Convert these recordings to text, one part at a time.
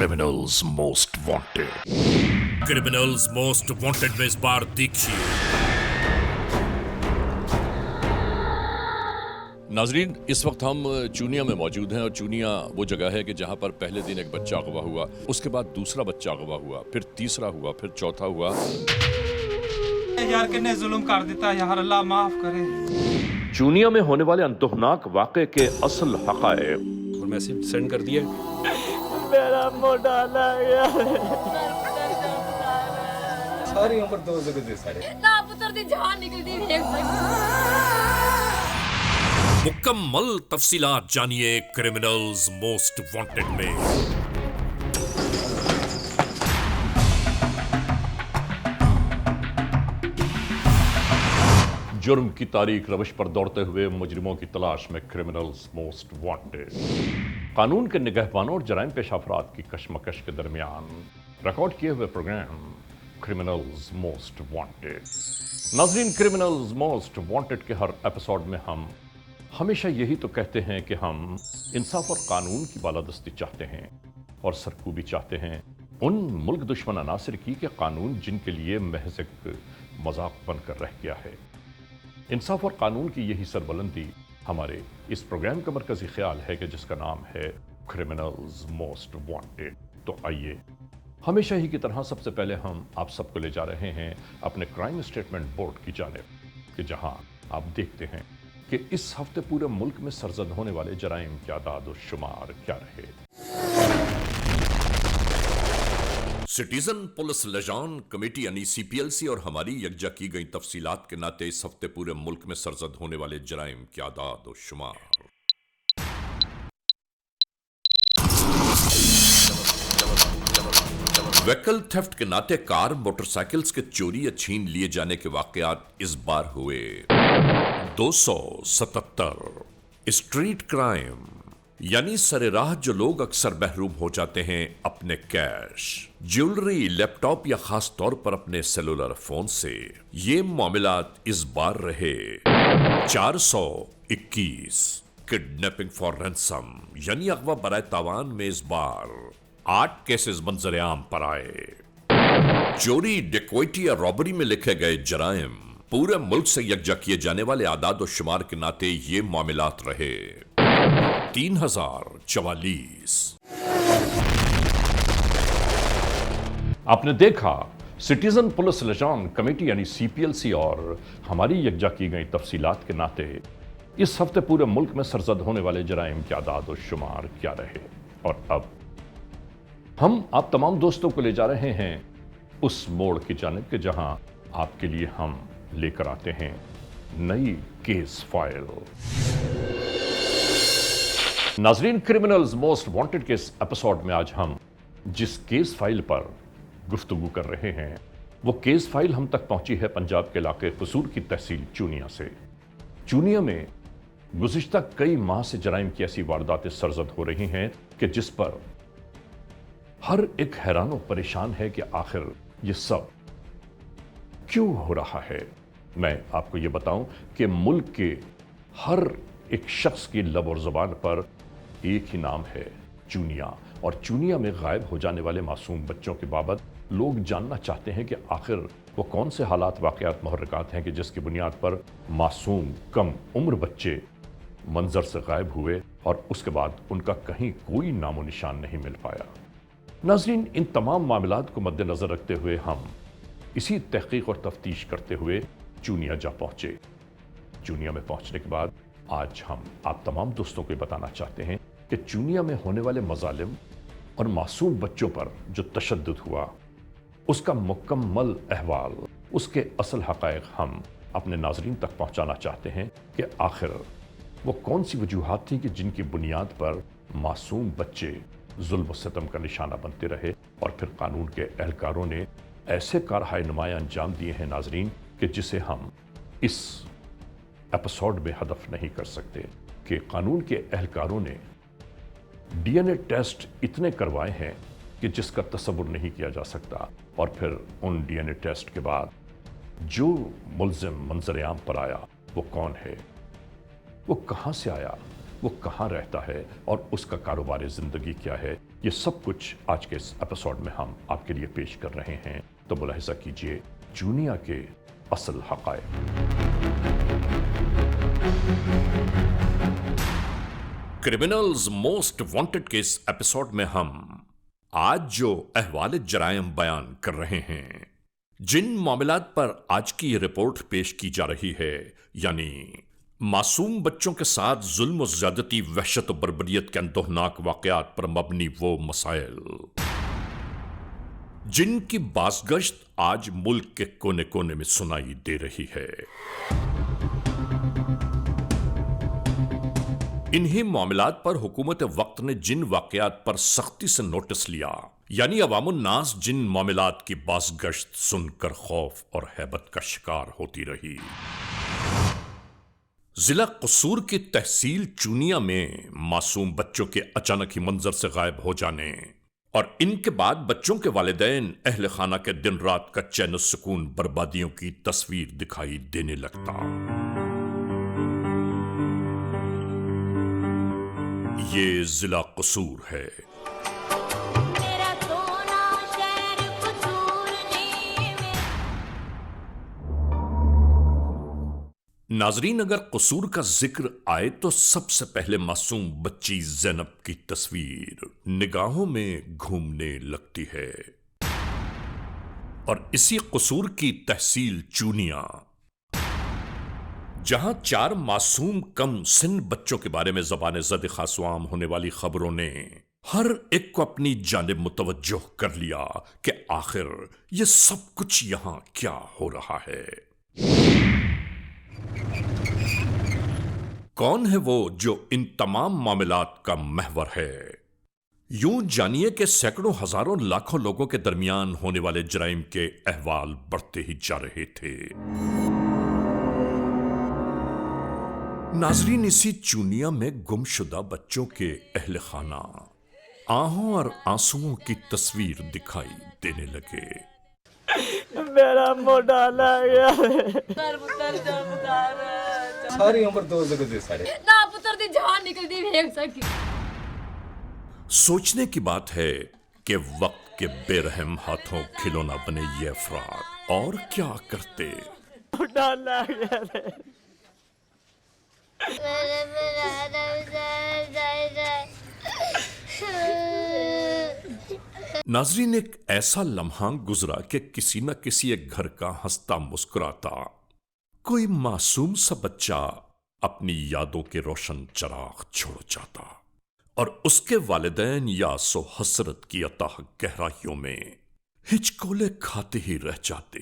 Criminals most wanted. Criminals most wanted में इस बार देखिए। नाजरीन, इस वक्त हम चूनिया में मौजूद हैं और चूनिया वो जगह है कि जहां पर पहले दिन एक बच्चा अगवा हुआ, उसके बाद दूसरा बच्चा अगवा हुआ, फिर तीसरा हुआ, फिर चौथा हुआ। यार कितने जुल्म कर देता है यार, अल्लाह माफ करे। चूनिया में होने वाले अंतोहनाक वाक़े के असल हक़ाइक़। और मैसेज सेंड कर दिया। मेरा मोटा लग गया। सारी उम्र दो जगह सारे ना पुत्र दी जान निकलती देख मुकम्मल तफसीलात जानिए क्रिमिनल्स मोस्ट वांटेड में। जुर्म की तारीख रविश पर दौड़ते हुए मुजरिमों की तलाश में क्रिमिनल्स मोस्ट वांटेड। कानून के निगहबानों और जराइम पेशा अफराद की कशमकश के दरमियान रिकॉर्ड किए हुए प्रोग्राम क्रिमिनल्स मोस्ट वांटेड। नाज़रीन, क्रिमिनल्स मोस्ट वांटेड के हर एपिसोड में हम हमेशा यही तो कहते हैं कि हम इंसाफ और कानून की बालादस्ती चाहते हैं और सरकूबी चाहते हैं उन मुल्क दुश्मन अनासिर की कि कानून जिनके लिए महज एक मजाक बनकर रह गया है। इंसाफ और कानून की यही सरबलंदी हमारे इस प्रोग्राम का मरकजी ख्याल है कि जिसका नाम है क्रिमिनल्स मोस्ट वांटेड। तो आइए, हमेशा ही की तरह सबसे पहले हम आप सबको ले जा रहे हैं अपने क्राइम स्टेटमेंट बोर्ड की जानिब, कि जहां आप देखते हैं कि इस हफ्ते पूरे मुल्क में सरजद होने वाले जराइम के आदाद और शुमार क्या रहे। सिटीजन पुलिस लजान कमेटी यानी CPLC और हमारी यकजा की गई तफसीलात के नाते इस हफ्ते पूरे मुल्क में सरजद होने वाले जराइम के आदाद और शुमार। व्हीकल थेफ्ट के नाते कार मोटरसाइकिल्स के चोरी या छीन लिए जाने के वाकयात इस बार हुए 277। स्ट्रीट क्राइम यानी सरेराह जो लोग अक्सर महरूम हो जाते हैं अपने कैश, ज्वेलरी, लैपटॉप या खास तौर पर अपने सेलुलर फोन से, ये मामलात इस बार रहे 421। किडनैपिंग फॉर रैंसम यानी अगवा बराए तावान में इस बार 8 केसेस मंजर आम पर आए। चोरी, डिक्वैटी या रॉबरी में लिखे गए जराइम पूरे मुल्क से यकजा किए जाने वाले आदाद और शुमार के नाते ये मामलात रहे 3044। आपने देखा, सिटीजन पुलिस लजान कमेटी यानी CPLC और हमारी यकजा की गई तफसीलात के नाते इस हफ्ते पूरे मुल्क में सरजद होने वाले जराइम के आदाद और शुमार क्या रहे। और अब हम आप तमाम दोस्तों को ले जा रहे हैं उस मोड़ की जानिब के जहां आपके लिए हम लेकर आते हैं नई केस फाइल। नाजरीन, क्रिमिनल्स मोस्ट वांटेड के इस एपिसोड में आज हम जिस केस फाइल पर गुफ्तगू कर रहे हैं वो केस फाइल हम तक पहुंची है पंजाब के इलाके कसूर की तहसील चूनिया से। चूनिया में गुज़िश्ता कई माह से जराइम की ऐसी वारदातें सरजद हो रही हैं कि जिस पर हर एक हैरान और परेशान है कि आखिर ये सब क्यों हो रहा है। मैं आपको ये बताऊं कि मुल्क के हर एक शख्स की लब और ज़बान पर एक ही नाम है, चूनिया। और चूनिया में गायब हो जाने वाले मासूम बच्चों के बाबत लोग जानना चाहते हैं कि आखिर वो कौन से हालात, वाक़यात, मुहर्रिकात हैं कि जिसकी बुनियाद पर मासूम कम उम्र बच्चे मंजर से गायब हुए और उसके बाद उनका कहीं कोई नामो निशान नहीं मिल पाया। नाज़रीन, इन तमाम मामलात को मद्देनज़र रखते हुए हम इसी तहकीक और तफ्तीश करते हुए चूनिया जा पहुंचे। चूनिया में पहुंचने के बाद आज हम आप तमाम दोस्तों को बताना चाहते हैं कि चूनिया में होने वाले मजालिम और मासूम बच्चों पर जो तशद्दुद हुआ उसका मुकम्मल अहवाल, उसके असल हक़ाइक़ हम अपने नाज़रीन तक पहुंचाना चाहते हैं कि आखिर वो कौन सी वजूहात थी कि जिनकी बुनियाद पर मासूम बच्चे जुल्म व सितम का निशाना बनते रहे और फिर कानून के एहलकारों ने ऐसे कारहाय नुमायां अंजाम दिए हैं नाजरीन कि जिसे हम इस एपिसोड में हदफ नहीं कर सकते। कि कानून के एहलकारों ने DNA टेस्ट इतने करवाए हैं कि जिसका तसव्वुर नहीं किया जा सकता। और फिर उन DNA टेस्ट के बाद जो मुल्ज़िम मंजर-ए-आम पर आया वो कौन है, वो कहाँ से आया, वो कहाँ रहता है और उसका कारोबार ज़िंदगी क्या है, یہ سب کچھ آج کے اس ایپیسوڈ میں ہم آپ کے لیے پیش کر رہے ہیں، تو ملاحظہ کیجئے چونیا کے اصل حقائق۔ کرمنلز موسٹ وانٹڈ کے اس ایپیسوڈ میں ہم آج جو احوال جرائم بیان کر رہے ہیں، جن معاملات پر آج کی یہ رپورٹ پیش کی جا رہی ہے، یعنی معصوم بچوں کے ساتھ ظلم و زیادتی، وحشت و بربریت کے اندوہناک واقعات پر مبنی وہ مسائل جن کی بازگشت آج ملک کے کونے کونے میں سنائی دے رہی ہے، انہی معاملات پر حکومت وقت نے جن واقعات پر سختی سے نوٹس لیا، یعنی عوام الناس جن معاملات کی بازگشت سن کر خوف اور ہیبت کا شکار ہوتی رہی۔ ضلع قصور کی تحصیل چونیا میں معصوم بچوں کے اچانک ہی منظر سے غائب ہو جانے اور ان کے بعد بچوں کے والدین اہل خانہ کے دن رات کا چین و سکون بربادیوں کی تصویر دکھائی دینے لگتا۔ یہ ضلع قصور ہے۔ ناظرین، اگر قصور کا ذکر آئے تو سب سے پہلے معصوم بچی زینب کی تصویر نگاہوں میں گھومنے لگتی ہے، اور اسی قصور کی تحصیل چونیا، جہاں 4 معصوم کم سن بچوں کے بارے میں زبان زد خاص و عام ہونے والی خبروں نے ہر ایک کو اپنی جانب متوجہ کر لیا کہ آخر یہ سب کچھ یہاں کیا ہو رہا ہے۔ کون ہے وہ جو ان تمام معاملات کا محور ہے؟ یوں جانیے کہ سینکڑوں ہزاروں لاکھوں لوگوں کے درمیان ہونے والے جرائم کے احوال بڑھتے ہی جا رہے تھے۔ ناظرین، اسی چونیا میں گم شدہ بچوں کے اہل خانہ آہوں اور آنسوؤں کی تصویر دکھائی دینے لگے۔ میرا موڈا لگ گیا ساری عمر 2 جگہ دے سارے نہ پتر دی جان نکلتی دیکھ سکی۔ سوچنے کی بات ہے کہ وقت کے بے رحم ہاتھوں کھلونا بنے یہ افراد اور کیا کرتے۔ موڈا لگ گیا ناظرین، ایک ایسا لمحہ گزرا کہ کسی نہ کسی ایک گھر کا ہنستا مسکراتا کوئی معصوم سا بچہ اپنی یادوں کے روشن چراغ چھوڑ جاتا، اور اس کے والدین یاس و حسرت کی اتاہ گہرائیوں میں ہچکولے کھاتے ہی رہ جاتے۔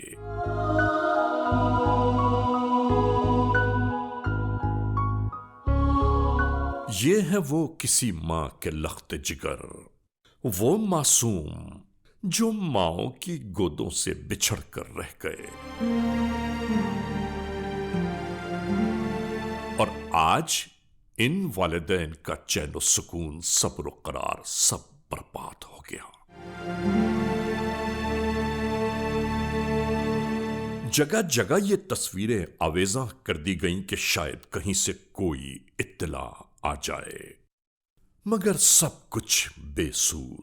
یہ ہے وہ کسی ماں کے لخت جگر، وہ معصوم جو ماؤں کی گودوں سے بچھڑ کر رہ گئے، اور آج ان والدین کا چین و سکون، صبر و قرار سب برباد ہو گیا۔ جگہ جگہ یہ تصویریں آویزاں کر دی گئیں کہ شاید کہیں سے کوئی اطلاع آ جائے، مگر سب کچھ بے سود۔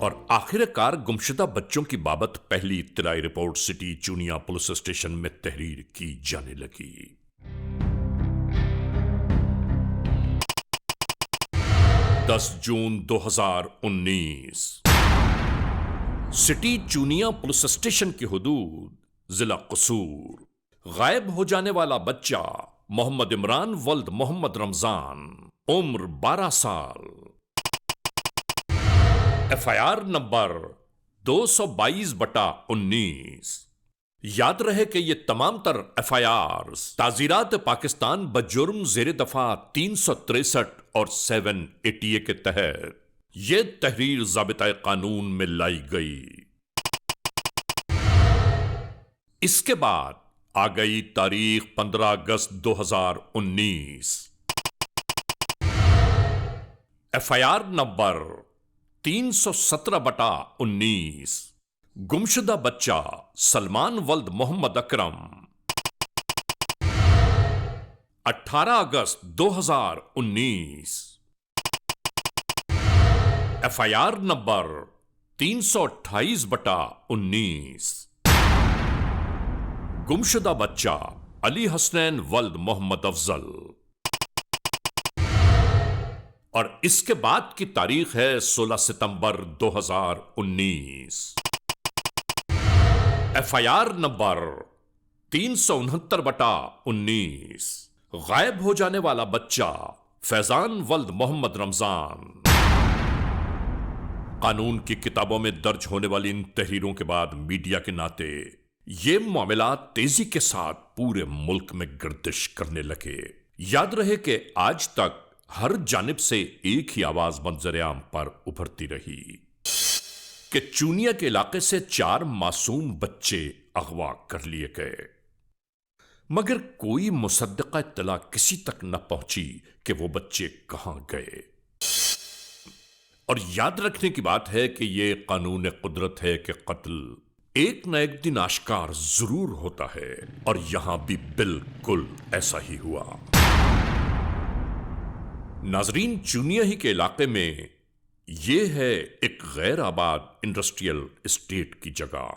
اور آخر کار گمشدہ بچوں کی بابت پہلی اطلاعی رپورٹ سٹی چونیا پولیس اسٹیشن میں تحریر کی جانے لگی۔ 10 جون 2019 سٹی چونیا پولیس اسٹیشن کی حدود، ضلع قصور۔ غائب ہو جانے والا بچہ محمد عمران ولد محمد رمضان، عمر 12 سال۔ F I R number 222/19۔ یاد رہے کہ یہ تمام تر ایف آئی آرز تعزیرات پاکستان بجرم زیر دفعہ 363 اور 780 کے تحت یہ تحریر ضابطۂ قانون میں لائی گئی۔ اس کے بعد آ گئی تاریخ 15 اگست 2019۔ F I R number 317/19۔ گمشدہ بچہ سلمان ولد محمد اکرم۔ 18 अगस्त 2019 FIR नंबर 328/19 गुमशुदा बच्चा अली हसनैन वल्द मोहम्मद अफजल। और इसके बाद की तारीख है 16 सितंबर 2019। FIR नंबर 369/19 गायब हो जाने वाला बच्चा फैजान वल्द मोहम्मद रमजान। कानून की किताबों में दर्ज होने वाली इन तहरीरों के बाद मीडिया के नाते ये मामला तेजी के साथ पूरे मुल्क में गर्दिश करने लगे। याद रहे कि आज तक हर जानिब से एक ही आवाज मंजर-ए-आम पर उभरती रही कि चूनिया के इलाके से 4 मासूम बच्चे अगवा कर लिए गए, मगर कोई मुसद्दका इत्तला किसी तक न पहुंची कि वो बच्चे कहां गए। और याद रखने की बात है कि यह कानून कुदरत है कि कत्ल एक न एक दिन आश्कार जरूर होता है, और यहां भी बिल्कुल ऐसा ही हुआ। नाजरीन, चुनिया ही के इलाके में यह है एक गैर आबाद इंडस्ट्रियल एस्टेट की जगह।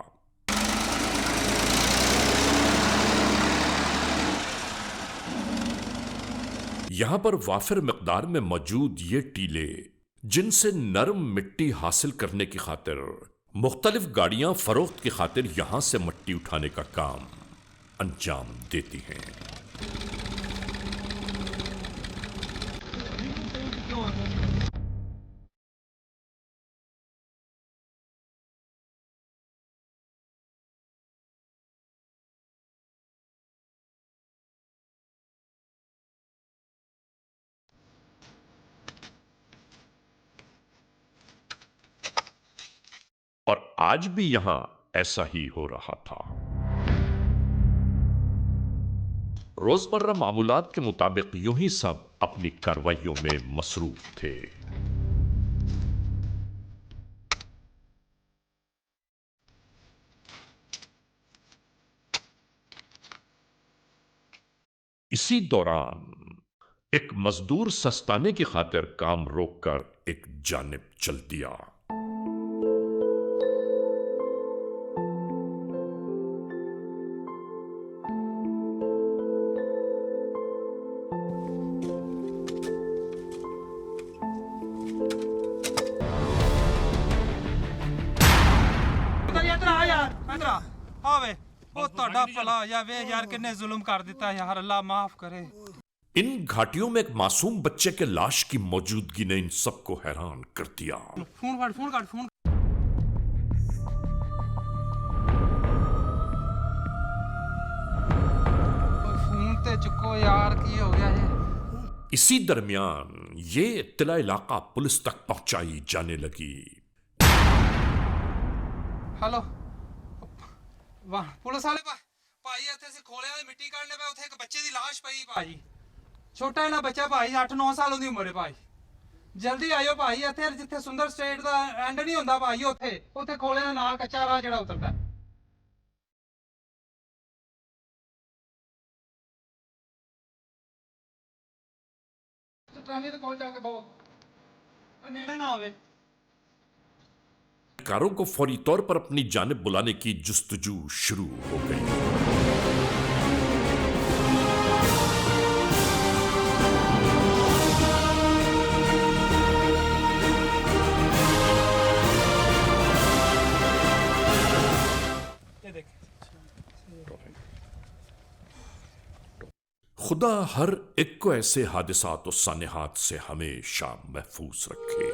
यहां पर वाफिर मिकदार में मौजूद ये टीले, जिनसे नरम मिट्टी हासिल करने की खातिर मुख्तलिफ गाड़ियां फरोख्त की खातिर यहां से मिट्टी उठाने का काम अंजाम देती हैं। और आज भी यहां ऐसा ही हो रहा था। रोजमर्रा मामूलात के मुताबिक यूं ही सब अपनी कार्रवाइयों में मसरूफ थे। इसी दौरान एक मजदूर सस्ताने की खातिर काम रोककर एक जानिब चल दिया। ਆਵੇ ਉਹ ਤੁਹਾਡਾ ਭਲਾ ਜਾਵੇ ਯਾਰ ਕਿੰਨੇ ਜ਼ੁਲਮ ਕਰ ਦਿੱਤਾ ਯਾਰ ਅੱਲਾ माफ करे। इन घाटियों में एक मासूम बच्चे के लाश की मौजूदगी ने इन सबको हैरान कर दिया। फोन काट फोन काट फोन ते चुको यार की हो गया ये। इसी दरमियान ये इत्तला इलाका पुलिस तक पहुंचाई जाने लगी। हेलो वाह पुलिस वाले ਭਾਈ ਇੱਥੇ ਅਸੀਂ ਖੋਲਿਆਂ ਦੀ ਮਿੱਟੀ ਕੱਢਨੇ ਪਏ, ਉੱਥੇ ਇੱਕ ਬੱਚੇ ਦੀ ਲਾਸ਼ ਪਈ ਭਾਈ, ਛੋਟਾ ਜਿਹਾ ਬੱਚਾ ਭਾਈ 8-9 ਸਾਲ ਦੀ ਉਮਰ ਹੈ ਭਾਈ। ਜਲਦੀ ਆਇਓ ਭਾਈ, ਇੱਥੇ ਜਿੱਥੇ ਸੁੰਦਰ ਸਟੇਟ ਦਾ ਐਂਡ ਨਹੀਂ ਹੁੰਦਾ ਭਾਈ, ਉੱਥੇ ਖੋਲਿਆਂ ਦੇ ਨਾਲ ਕੱਚਾ ਰਾਹ ਜਿਹੜਾ ਉਤਰਦਾ। ਟਰਾਲੀ ਦੇ ਕੋਲ ਜਾ ਕੇ ਬਹੁ ਨੇੜੇ ਨਾ ਹੋਵੇ। कारों को फौरी तौर पर अपनी जानिब बुलाने की जुस्तजू शुरू हो गई। खुदा हर एक को ऐसे हादिसात और सानिहात से हमेशा महफूज रखे।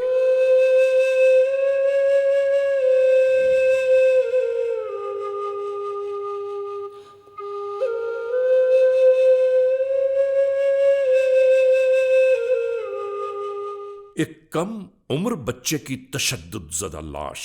एक कम उम्र बच्चे की तशद्दुद ज़दा लाश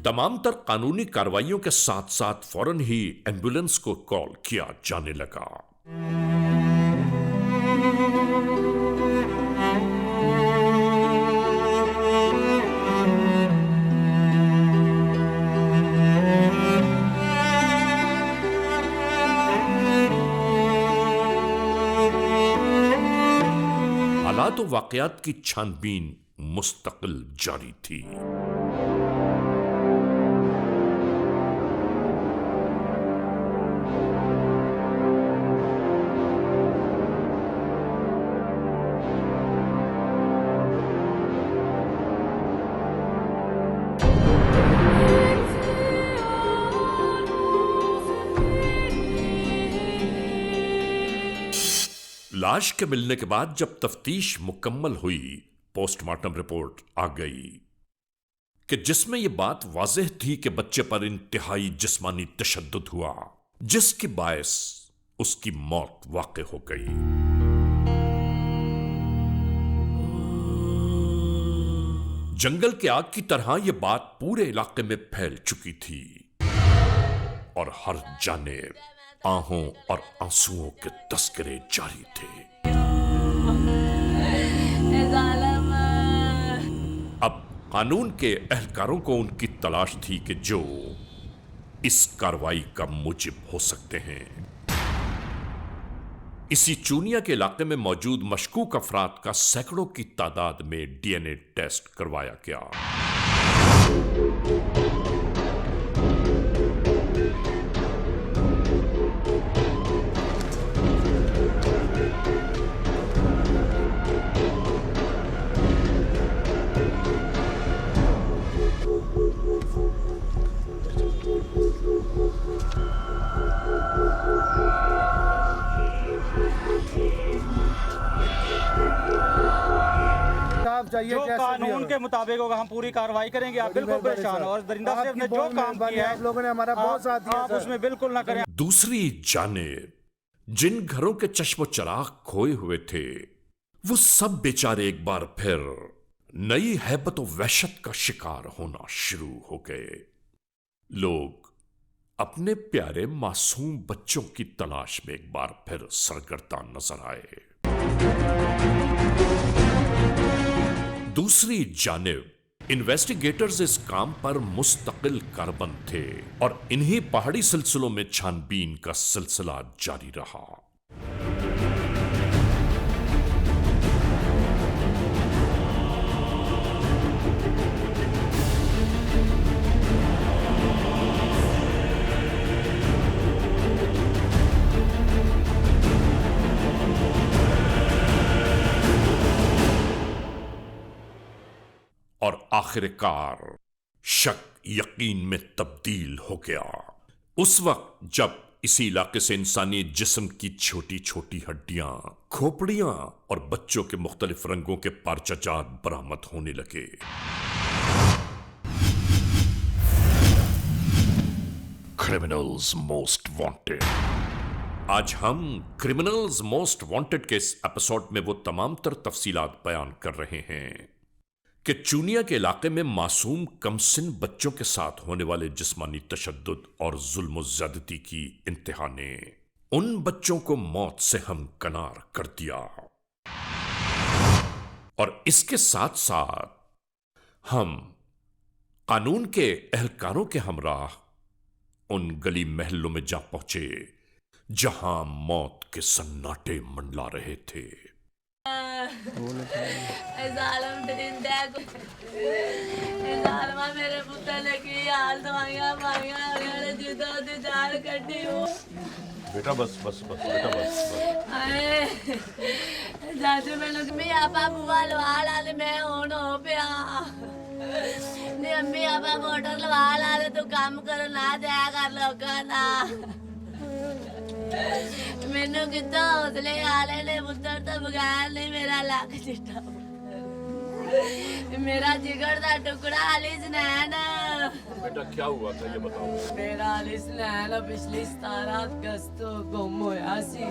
तमाम तर कानूनी कार्रवाइयों के साथ साथ फौरन ही एम्बुलेंस को कॉल किया जाने लगा। अफराद व वाकयात की छानबीन मुस्तकिल जारी थी। लाश के मिलने के बाद जब तफ्तीश मुकम्मल हुई, पोस्टमार्टम रिपोर्ट आ गई कि जिसमें यह बात वाज़ेह थी कि बच्चे पर इंतहाई जिस्मानी तशद्दुद हुआ, जिसकी बायस उसकी मौत वाक़ई हो गई। जंगल के आग की तरह यह बात पूरे इलाके में फैल चुकी थी और हर जानिब आहों और आंसुओं के तस्करे जारी थे। अब कानून के एहलकारों को उनकी तलाश थी कि जो इस कार्रवाई का मूजिब हो सकते हैं। इसी चूनिया के इलाके में मौजूद मशकूक अफराद का सैकड़ों की तादाद में डीएनए टेस्ट करवाया गया। जो कानून के मुताबिक होगा हम पूरी कार्रवाई करेंगे। आप बिल्कुल परेशान हो और दरिंदा साहब ने जो काम किया है, आप लोगों ने हमारा बहुत साथ दिया, आप उसमें बिल्कुल ना करें। दूसरी जानिब जिन घरों के चश्मो चराग खोए हुए थे, वो सब बेचारे एक बार फिर नई हैबत और वहशत का शिकार होना शुरू हो गए। लोग अपने प्यारे मासूम बच्चों की तलाश में एक बार फिर सरगर्दा नजर आए। दूसरी जानिब इन्वेस्टिगेटर्स इस काम पर मुस्तकिल कारबंद थे और इन्हीं पहाड़ी सिलसिलों में छानबीन का सिलसिला जारी रहा। और आखिरकार शक यकीन में तब्दील हो गया उस वक्त जब इसी इलाके से इंसानी जिस्म की छोटी छोटी हड्डियां, खोपड़ियां और बच्चों के मुख्तलिफ रंगों के पारचाजात बरामद होने लगे। Criminals most wanted. आज हम क्रिमिनल्स मोस्ट वांटेड के इस एपिसोड में वो तमाम तर तफसीलात बयान कर रहे हैं कि चूनिया के इलाके में मासूम कमसिन बच्चों के साथ होने वाले जिस्मानी तशद्दुद और जुल्म ज़्यादती की इंतहा ने उन बच्चों को मौत से हमकनार कर दिया और इसके साथ साथ हम कानून के एहलकारों के हमराह उन गली महलों में जा पहुंचे जहां मौत के सन्नाटे मंडला रहे थे। मेरे पुत्र ने की हाल दवाइयां मांगियां जिदा दी जान कटी हो। बेटा बस बस बस बेटा बस जादू मैनू मैं आपा बुआ लवा ला ते मैं हुण हो पिया नी अम्मी आपा मोटर लवा ला ते तू काम कर ना जाया कर लोकां ना। मैनू कितना हौसले आले ने पुत्र तो बगैर नहीं मेरा लक चिट्टा मेरा जिगर का टुकड़ा अली स्नैन। बेटा क्या हुआ था ये बताओ। मेरा अली स्नैन पिछली 17 अगस्त तो गुम होया सी।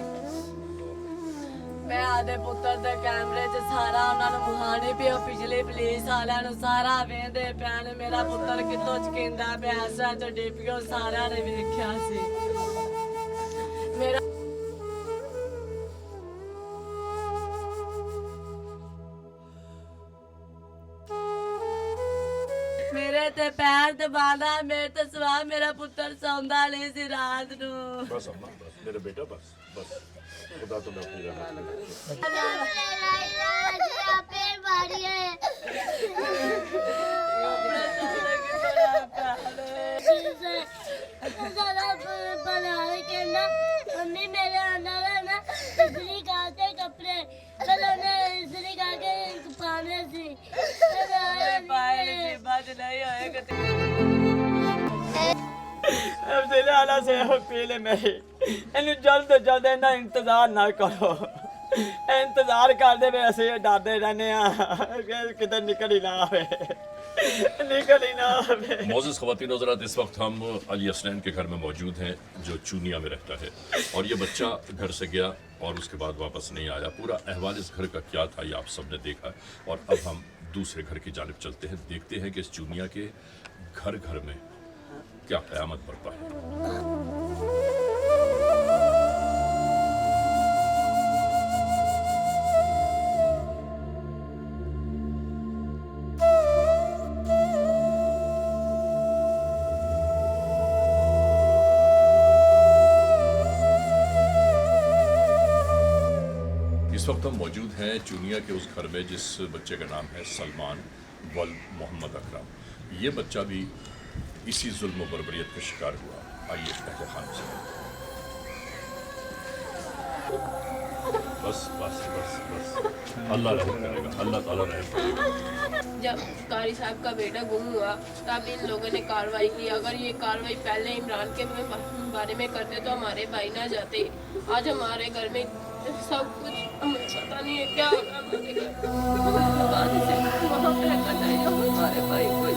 मैं आदे पुत्र दे कैमरे च सारा उन्होंने मुहाने पे पिछले पुलिस वालियां नु सारा वेंदे पैन मेरा पुत्र कितों चकिंदा पैसा च डीपीओ सारा ने वेख्या सी। मेरा मेरे ਮੇਰੇ ਤੇ ਪੈਰ ਦਬਾਣਾ, ਮੇਰੇ ਤੇ ਸਵਾ ਮੇਰਾ ਪੁੱਤਰ ਸੌਂਦਾ ਨਹੀਂ ਸੀ ਰਾਤ ਨੂੰ। बस अम्मा बस मेरे बेटा बस बस खुदा तुम्हें अपनी रहमत मम्मी मेरे अंदर है ना इस्त्री करके कपड़े चल उन्हें इस्त्री करके पाने सी दिल आला से अपील है मेरी इन्हें जल्द तो जल्द इन्हें इंतजार ना करो इंतजार करते पे असी डरते रहने किधर निकल ही ना आवे निकल ही ना आवे। मौजूद ख़वातीन हज़रात, इस वक्त हम अली हसनैन के घर में मौजूद हैं जो चूनिया में रहता है, और ये बच्चा घर से गया और उसके बाद वापस नहीं आया। पूरा अहवाल इस घर का क्या था ये आप सब ने देखा, और अब हम दूसरे घर की जानिब चलते हैं, देखते हैं कि इस चूनिया के घर घर में क्या क़यामत बरपा है। इस वक्त हम मौजूद हैं चूनिया के उस घर में जिस बच्चे का नाम है सलमान वल मोहम्मद अकरम। ये बच्चा भी इसी जुल्म व बर्बरियत का शिकार हुआ। आइए अहले खान से बस बस बस बस अल्लाह रहम करेगा, अल्लाह ताला रहम करेगा। जब कारी साहब का बेटा गुम हुआ तब इन लोगों ने कार्रवाई की। अगर ये कार्रवाई पहले इमरान के बारे में करते तो हमारे भाई ना जाते। आज हमारे घर में सब कुछ हमें पता नहीं है क्या होगा हमारे घर। बाद से वहाँ पे करना है हमारे भाई को।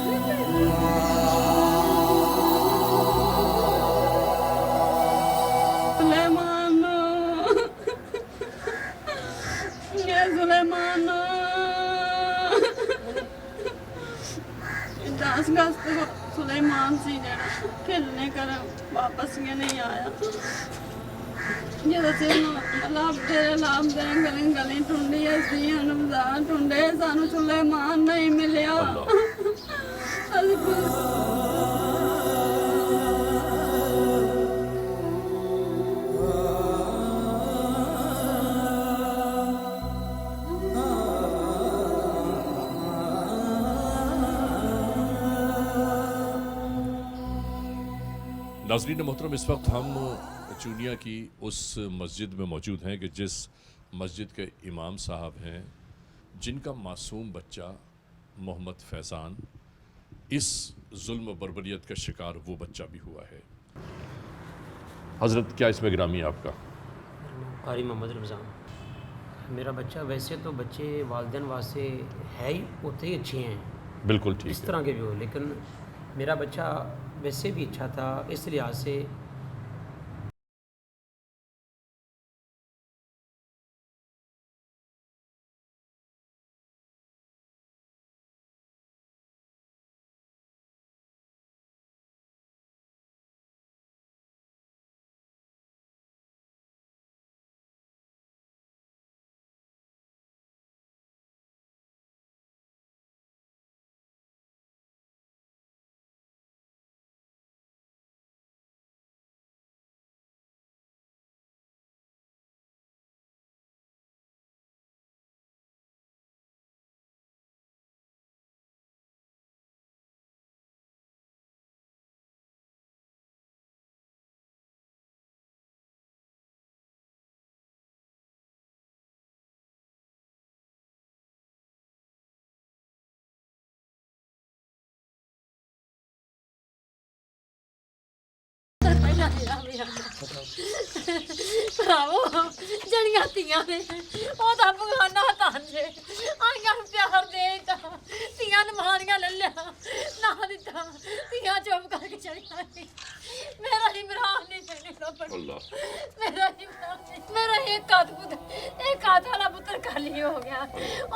सुलेमान सी जरा खेलने कर वापस नहीं आया। ਜਦੋਂ ਲੱਭਦੇ ਗਲੀ ਗਲੀ ਢੂੰਡੀ ਅਸੀਂ ਅਨੁਜ਼ਾਰ ਢੂੰਡੇ ਸਾਨੂੰ ਸੁਲੇਮਾਨ ਨਹੀਂ ਮਿਲਿਆ। ਅਸੀਂ नाज़रीन मोहतरम, इस वक्त हम चूनिया की उस मस्जिद में मौजूद हैं कि जिस मस्जिद के इमाम साहब हैं जिनका मासूम बच्चा मोहम्मद फैज़ान इस जुल्म बर्बरियत का शिकार वो बच्चा भी हुआ है। हज़रत क्या इसमें गिरामी है आपका? कारी मोहम्मद रमज़ान। मेरा बच्चा, वैसे तो बच्चे वालिदैन वास्ते है ही होते ही अच्छे हैं, बिल्कुल ठीक इस तरह के भी हो, लेकिन मेरा बच्चा वैसे भी अच्छा था इस लिहाज से जड़ियां तियां ने ओदा बगाना तांजे आइयां प्यार दे ता तियां नमानियां ले लिया ना दिता तियां चुप करके चली आई। मेरा इमरान नहीं चलेगा मेरा एक हाथ वाला पुत्र खाली हो गया,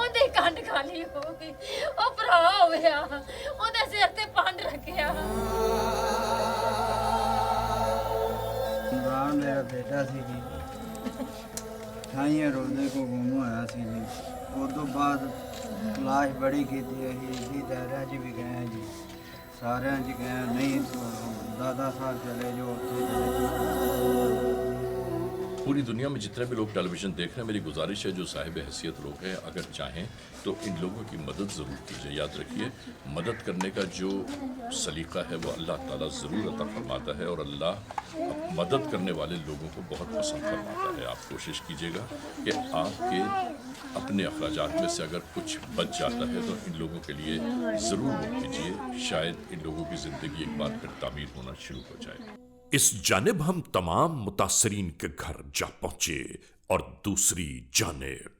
ओंदी कंड खाली हो गई, ओ भरा हो गया, ओंदे सिर ते पंड रखिया। मेरा बेटा सी जी, 28 रोजे को गुम होया सी जी। उस तो बाद तलाश बड़ी की इसी दायरा च भी गए जी, सारे जी गए नहीं 10 साल चले जो उत्थे चले। पूरी दुनिया में जितने भी लोग टेलीविज़न देख रहे हैं, मेरी गुजारिश है जो साहिब हैसियत लोग हैं, अगर चाहें तो इन लोगों की मदद ज़रूर कीजिए। याद रखिए, मदद करने का जो सलीका है वो अल्लाह ताला ज़रूर अता फरमाता है, और अल्लाह मदद करने वाले लोगों को बहुत पसंद फरमाता है। आप कोशिश कीजिएगा कि आपके अपने अखराजात में से अगर कुछ बच जाता है तो इन लोगों के लिए ज़रूर वो कीजिए। शायद इन लोगों की ज़िंदगी एक बार फिर तामीर होना शुरू हो जाए। इस जानिब हम तमाम मुतासरीन के घर जा पहुंचे, और दूसरी जानिब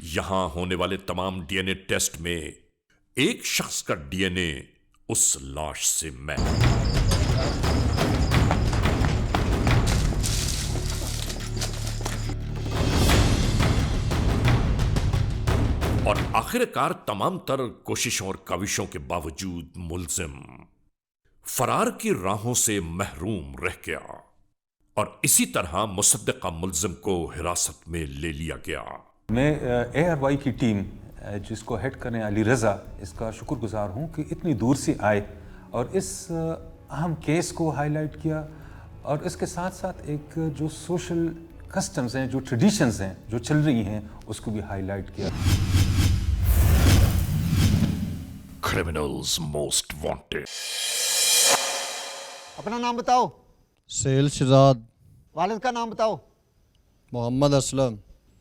यहां होने वाले तमाम डीएनए टेस्ट में एक शख्स का डीएनए उस लाश से मैच। और आखिरकार तमाम तर कोशिशों और काविशों के बावजूद मुल्जिम फरार की राहों से महरूम रह गया, और इसी तरह मुसद्दका मुल्जिम को हिरासत में ले लिया गया। मैं ARY की टीम जिसको हेड करें अली रज़ा, इसका शुक्रगुजार हूं कि इतनी दूर से आए और इस अहम केस को हाईलाइट किया, और इसके साथ साथ एक जो सोशल कस्टम्स हैं, जो ट्रेडिशंस हैं जो चल रही हैं, उसको भी हाईलाइट किया। Criminals most wanted. अपना नाम बताओ। सेल शहजाद। वालिद का नाम बताओ। मोहम्मद असलम।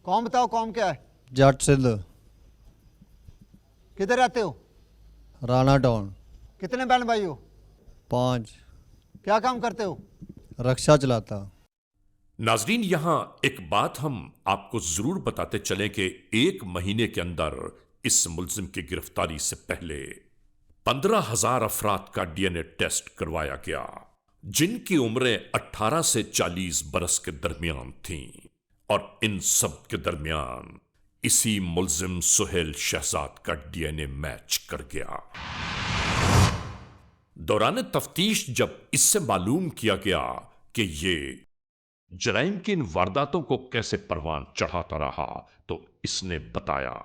कौम बताओ, कौम क्या है? जट सिंध। किधर रहते हो? राना टाउन। कितने बहन भाई हो? 5। क्या काम करते हो? रक्षा चलाता। नाजरीन, यहां एक बात हम आपको जरूर बताते चलें कि 1 महीने के अंदर इस मुल्जिम की गिरफ्तारी से पहले 15,000 अफराद का डीएनए टेस्ट करवाया गया, जिनकी उम्रें 18 से 40 बरस के दरमियान थीं, और इन सब के दरमियान इसी मुल्जिम सुहेल शहजाद का डीएनए मैच कर गया। दौरान तफ्तीश जब इससे मालूम किया गया कि ये जराइम की इन वारदातों को कैसे परवान चढ़ाता रहा, तो इसने बताया,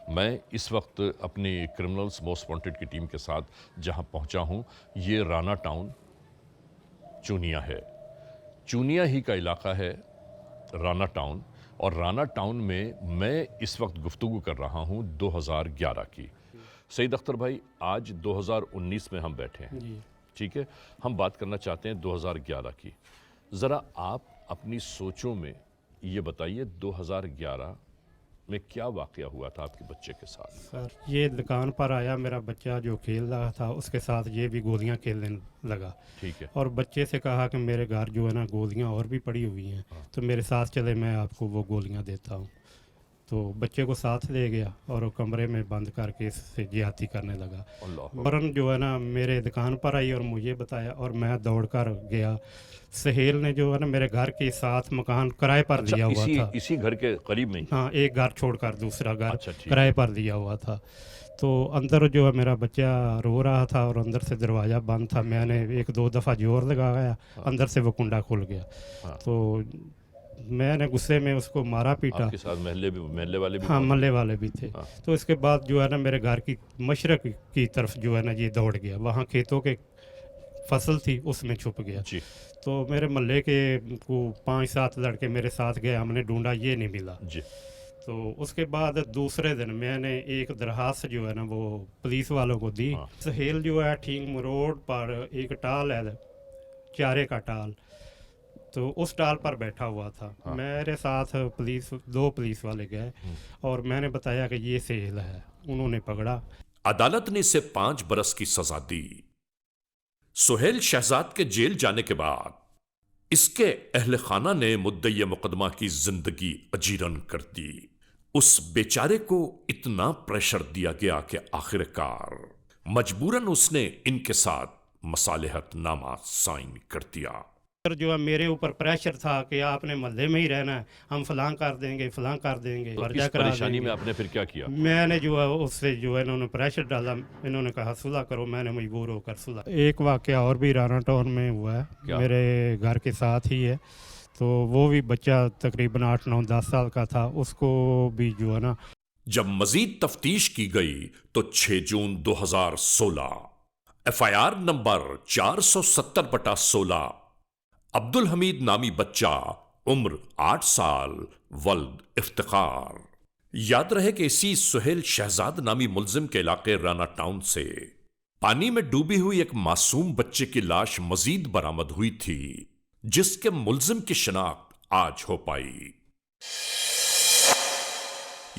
मैं इस वक्त अपनी क्रिमिनल्स मोस्ट वांटेड की टीम के साथ जहां पहुंचा हूं, ये राना टाउन चूनिया है। चूनिया ही का इलाका है राना टाउन, और राना टाउन में मैं इस वक्त गुफ्तगू कर रहा हूं 2011 की। सईद अख्तर भाई, आज 2019 में हम बैठे हैं, ठीक है? हम बात करना चाहते हैं 2011 की। ज़रा आप अपनी सोचों में ये बताइए 2011 में क्या वाकया हुआ था आपके बच्चे के साथ? सर ये दुकान पर आया, मेरा बच्चा जो खेल रहा था उसके साथ ये भी गोलियां खेलने लगा। ठीक है। और बच्चे से कहा कि मेरे घर जो है ना गोलियां और भी पड़ी हुई हैं, तो मेरे साथ चले, मैं आपको वो गोलियां देता हूँ। तो बच्चे को साथ ले गया और वो कमरे में बंद करके इससे ज्यादती करने लगा। फौरन जो है ना मेरे दुकान पर आई और मुझे बताया और मैं दौड़कर गया। सहेल ने जो है ना मेरे घर के साथ मकान किराए पर दिया हुआ था, इसी घर के करीब में? हाँ, एक घर छोड़कर दूसरा घर किराए पर दिया हुआ था। तो अंदर जो है मेरा बच्चा रो रहा था और अंदर से दरवाज़ा बंद था। मैंने 1-2 दफ़ा जोर लगाया, अंदर से वो कुंडा खुल गया। तो मैंने गुस्से में उसको मारा पीटा। आपके साथ महल्ले वाले भी? हाँ, महल्ले वाले भी थे। तो इसके बाद जो है ना मेरे घर की मशरक की तरफ जो है ना ये दौड़ गया, वहाँ खेतों के फसल थी उसमें छुप गया। तो मेरे महल्ले के को 5-7 लड़के मेरे साथ गए, हमने ढूंढा, ये नहीं मिला जी। तो उसके बाद दूसरे दिन मैंने एक दरखास्त जो है ना वो पुलिस वालों को दी। सहेल जो है ठीक रोड पर एक टाल है, चारे का टाल, तो उस टाल पर बैठा हुआ था। मेरे साथ 2 पुलिस वाले गए और मैंने बताया कि ये सहेल है, उन्होंने पकड़ा। अदालत ने इसे 5 बरस की सजा दी। सुहेल शहजाद के जेल जाने के बाद इसके अहले खाना ने मुद्दई मुकदमा की जिंदगी अजीरन कर दी। उस बेचारे को इतना प्रेशर दिया गया कि आखिरकार मजबूरन उसने इनके साथ मसालेहतनामा साइन कर दिया। जो है मेरे ऊपर प्रेशर था कि आपने महल्ले में ही रहना है, हम फलां कर देंगे, फलां कर देंगे। तो इस परेशानी में आपने फिर क्या किया? मैंने जो है उससे जो है इन्होंने प्रेशर डाला, इन्होंने कहा सुलह करो, मैंने मजबूर होकर सुलह। एक वाकया और भी राना टाउन में हुआ है, मेरे घर के साथ ही है। तो वो भी बच्चा तकरीबन 8-9-10 साल का था, उसको भी जो है ना। जब मजीद तफ्तीश की गई तो 6 जून 2016 FIR नंबर 470/16 अब्दुल हमीद नामी बच्चा, उम्र 8 साल, वल्द इफ्तिखार। याद रहे कि इसी सुहेल शहजाद नामी मुलजिम के इलाके राना टाउन से पानी में डूबी हुई एक मासूम बच्चे की लाश मजीद बरामद हुई थी, जिसके मुलजिम की शिनाख्त आज हो पाई।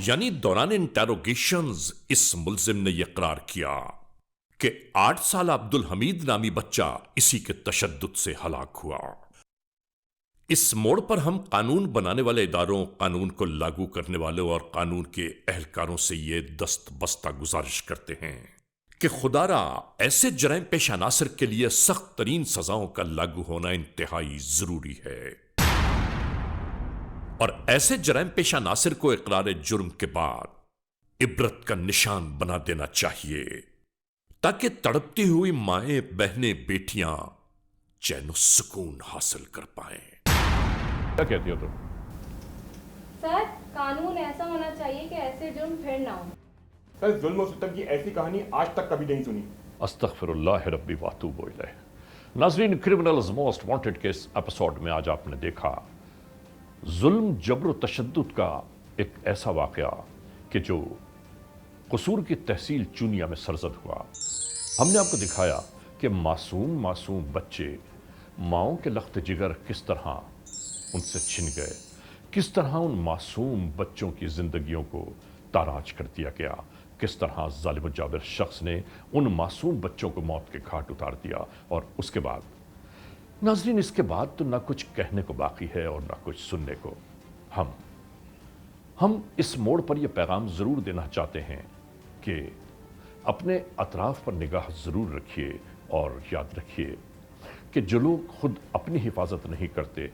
यानी दौरान इंटेरोगेशंस इस मुलजिम ने यह इकरार किया कि 8 साल अब्दुल हमीद नामी बच्चा इसी के तशद्दुद से हलाक हुआ। इस मोड़ पर हम कानून बनाने वाले इदारों, कानून को लागू करने वालों और कानून के एहलकारों से ये दस्त बस्ता गुजारिश करते हैं कि खुदारा ऐसे जराइम पेश अनासर के लिए सख्त तरीन सजाओं का लागू होना इंतहाई जरूरी है और ऐसे जराइम पेश अनासर को इकरार जुर्म के बाद इबरत का निशान बना देना चाहिए, ताकि तड़पती हुई माएं, बहनें, बेटियां चैन सुकून हासिल कर पाएं। क्या कहती हो तुम? सर, कानून ऐसा होना चाहिए कि ऐसे जुर्म फिर ना हो। सर, जुल्म और सितम की ऐसी कहानी आज तक कभी नहीं सुनी। अस्तगफिरुल्लाह रब्बी व अतूबु इलैह। नाज़रीन, criminals most wanted case episode में आज आपने देखा जुल्म, जबर व तशद्दुद का एक ऐसा वाकया कि जो कसूर की तहसील चुनिया में सरजद हुआ। हमने आपको दिखाया कि मासूम बच्चे, माओं के लख्त जिगर किस तरह उनसे छिन गए, किस तरह उन मासूम बच्चों की जिंदगियों को ताराज कर दिया गया, किस तरह जालिम जाबिर शख्स ने उन मासूम बच्चों को मौत के घाट उतार दिया। और उसके बाद नाज़रीन, इसके बाद तो ना कुछ कहने को बाकी है और ना कुछ सुनने को। हम इस मोड़ पर यह पैगाम ज़रूर देना चाहते हैं कि अपने अतराफ पर निगाह ज़रूर रखिए और याद रखिए कि जो लोग खुद अपनी हिफाजत नहीं करते,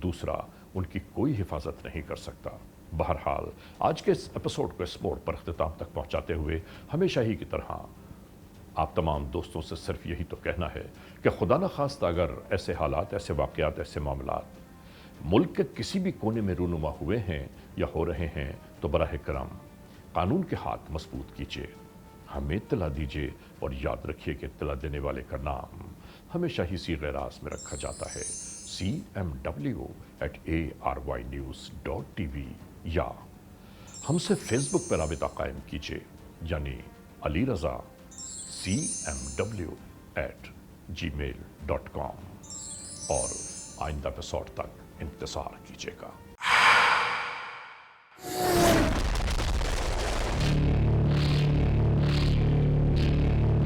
दूसरा उनकी कोई हिफाजत नहीं कर सकता। बहरहाल आज के इस एपिसोड को इस मोड़ पर अख्तिताम तक पहुंचाते हुए हमेशा ही की तरह आप तमाम दोस्तों से सिर्फ यही तो कहना है कि खुदा न खास्ता अगर ऐसे हालात, ऐसे वाक़यात, ऐसे मामलात मुल्क के किसी भी कोने में रूनुमा हुए हैं या हो रहे हैं तो बराह करम कानून के हाथ मजबूत कीजिए, हमें इत्तला दीजिए और याद रखिए कि इत्तला देने वाले का नाम हमेशा ही सीग़े राज़ में रखा जाता है, cmw@arYnews.tv, या हमसे फेसबुक पर राबिता कायम कीजिए, यानी अली रज़ा cmw@gmail.com, और आइंदा एपिसोड तक इंतज़ार कीजिएगा।